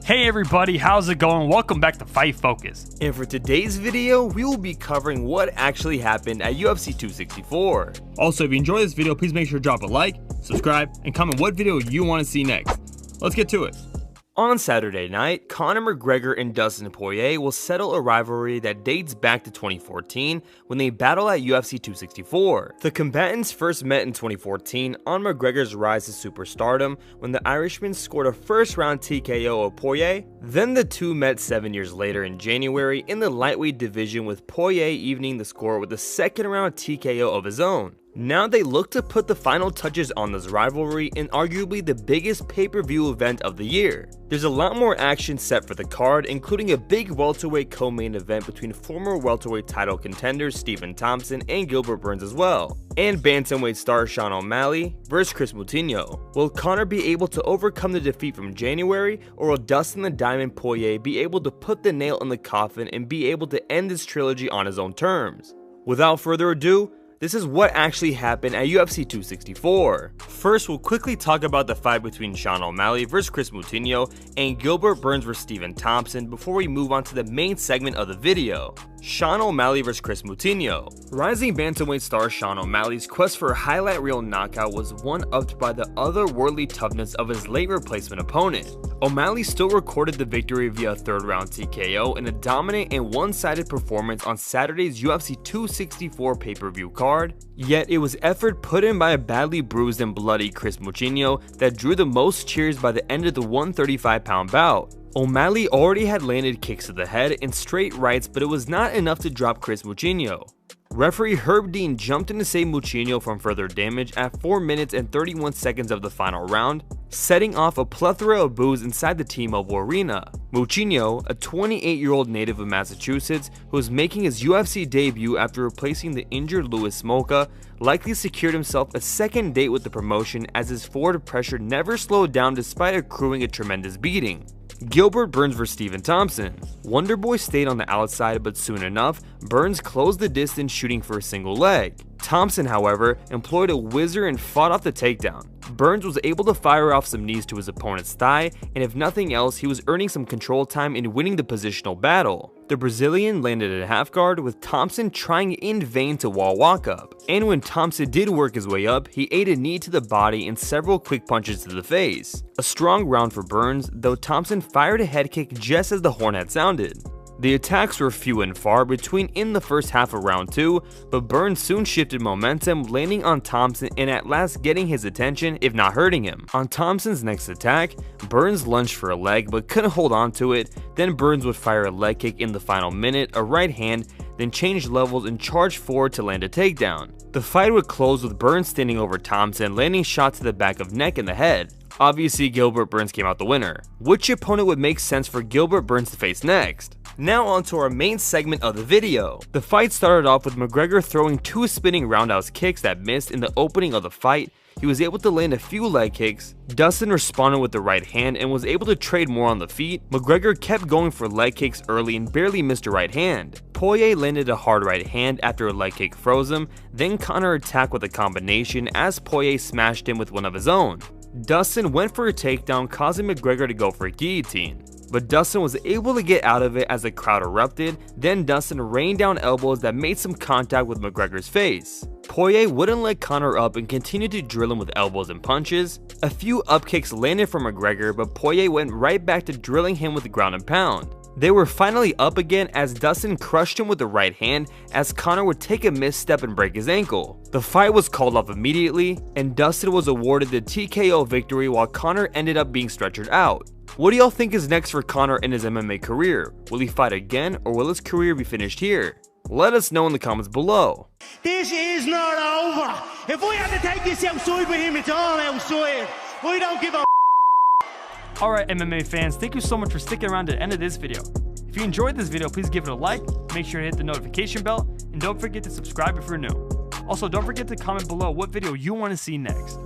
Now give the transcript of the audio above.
Hey everybody, how's it going? Welcome back to Fight Focus. And for today's video, we will be covering what actually happened at UFC 264. Also, if you enjoyed this video, please make sure to drop a like, subscribe, and comment what video you want to see next. Let's get to it. On Saturday night, Conor McGregor and Dustin Poirier will settle a rivalry that dates back to 2014 when they battle at UFC 264. The combatants first met in 2014 on McGregor's rise to superstardom when the Irishman scored a first-round TKO of Poirier. Then the two met 7 years later in January in the lightweight division, with Poirier evening the score with a second-round TKO of his own. Now they look to put the final touches on this rivalry in arguably the biggest pay-per-view event of the year. There's a lot more action set for the card, including a big welterweight co-main event between former welterweight title contenders Stephen Thompson and Gilbert Burns as well, and bantamweight star Sean O'Malley versus Chris Moutinho. Will Conor be able to overcome the defeat from January, or will Dustin the Diamond Poirier be able to put the nail in the coffin and be able to end this trilogy on his own terms? Without further ado, this is what actually happened at UFC 264. First, we'll quickly talk about the fight between Sean O'Malley versus Chris Moutinho and Gilbert Burns versus Stephen Thompson before we move on to the main segment of the video. Sean O'Malley vs Chris Moutinho. Rising bantamweight star Sean O'Malley's quest for a highlight reel knockout was one-upped by the otherworldly toughness of his late replacement opponent. O'Malley still recorded the victory via a third-round TKO in a dominant and one-sided performance on Saturday's UFC 264 pay-per-view card, yet it was effort put in by a badly bruised and bloody Chris Moutinho that drew the most cheers by the end of the 135-pound bout. O'Malley already had landed kicks to the head and straight rights, but it was not enough to drop Chris Moutinho. Referee Herb Dean jumped in to save Moutinho from further damage at 4 minutes and 31 seconds of the final round, setting off a plethora of boos inside the T-Mobile Arena. Moutinho, a 28-year-old native of Massachusetts who was making his UFC debut after replacing the injured Louis Smolka, likely secured himself a second date with the promotion as his forward pressure never slowed down despite accruing a tremendous beating. Gilbert Burns vs Stephen Thompson. Wonderboy stayed on the outside, but soon enough, Burns closed the distance shooting for a single leg. Thompson, however, employed a whizzer and fought off the takedown. Burns was able to fire off some knees to his opponent's thigh, and if nothing else, he was earning some control time in winning the positional battle. The Brazilian landed a half guard, with Thompson trying in vain to wall walk up. And when Thompson did work his way up, he ate a knee to the body and several quick punches to the face. A strong round for Burns, though Thompson fired a head kick just as the horn had sounded. The attacks were few and far between in the first half of round 2, but Burns soon shifted momentum, landing on Thompson and at last getting his attention, if not hurting him. On Thompson's next attack, Burns lunged for a leg but couldn't hold on to it. Then Burns would fire a leg kick in the final minute, a right hand, then change levels and charge forward to land a takedown. The fight would close with Burns standing over Thompson, landing shots to the back of neck and the head. Obviously, Gilbert Burns came out the winner. Which opponent would make sense for Gilbert Burns to face next? Now on to our main segment of the video. The fight started off with McGregor throwing 2 spinning roundhouse kicks that missed in the opening of the fight. He was able to land a few leg kicks. Dustin responded with the right hand and was able to trade more on the feet. McGregor kept going for leg kicks early and barely missed a right hand. Poirier landed a hard right hand after a leg kick froze him, then Conor attacked with a combination as Poirier smashed him with one of his own. Dustin went for a takedown, causing McGregor to go for a guillotine, but Dustin was able to get out of it as the crowd erupted. Then Dustin rained down elbows that made some contact with McGregor's face. Poirier wouldn't let Conor up and continued to drill him with elbows and punches. A few up kicks landed from McGregor, but Poirier went right back to drilling him with the ground and pound. They were finally up again as Dustin crushed him with the right hand as Conor would take a misstep and break his ankle. The fight was called off immediately, and Dustin was awarded the TKO victory while Conor ended up being stretchered out. What do y'all think is next for Conor in his MMA career? Will he fight again, or will his career be finished here? Let us know in the comments below. This is not over. If we have to take this outside with him, it's all outside. We don't give a Alright MMA fans, thank you so much for sticking around to the end of this video. If you enjoyed this video, please give it a like, make sure to hit the notification bell, and don't forget to subscribe if you're new. Also, don't forget to comment below what video you want to see next.